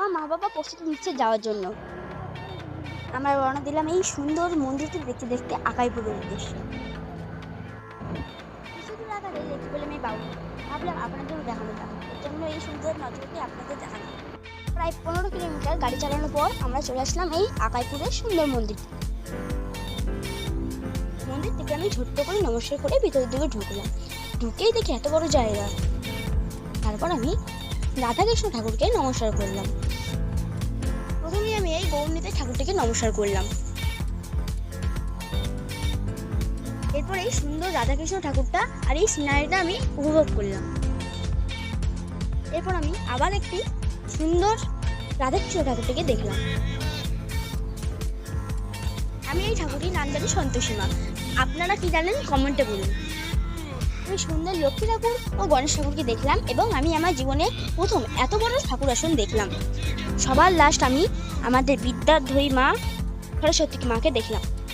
আমার মা বাবা প্রস্তুতি নিচ্ছে যাওয়ার জন্য। আমরা রওনা দিলাম এই সুন্দর মন্দিরটি দেখতে দেখতে আকাইপুরের উদ্দেশ্যে। কিছুদূর আগালে দেখতে পেলাম এই বাবু, ভাবলাম আপনাদের দেখানো যাক, এর জন্য এই সুন্দর নজরটি আপনাদের দেখানো। প্রায় 15 কিলোমিটার গাড়ি চালানোর পর আমরা চলে আসলাম এই আকাইপুরের সুন্দর মন্দির থেকে আমি ছোট্ট করে নমস্কার করে ভিতরের দিকে ঢুকলাম। ঢুকেই দেখি এত বড় জায়গা। তারপর আমি রাধাকৃষ্ণ ঠাকুরকে নমস্কার করলাম। প্রথমে আমি এই গৌরনীতি ঠাকুরটিকে নমস্কার করলাম। এরপর এই সুন্দর রাধাকৃষ্ণ ঠাকুরটা আর এই সিনারিটা আমি উপভোগ করলাম। এরপর আমি আবার একটি সুন্দর রাধাকৃষ্ণ ঠাকুরটিকে দেখলাম। আমি এই ঠাকুরটির নাম জানি সন্তোষী মা। আপনারা কি জানেন কমেন্টে বলুন। আমি সুন্দর লক্ষ্মী ঠাকুর ও গণেশ ঠাকুরকে দেখলাম এবং আমি আমার জীবনে প্রথম এত বড় ঠাকুর আসন দেখলাম। সবার লাস্ট আমি আমাদের বিদ্যাধরী মা সরস্বতী মাকে দেখলাম।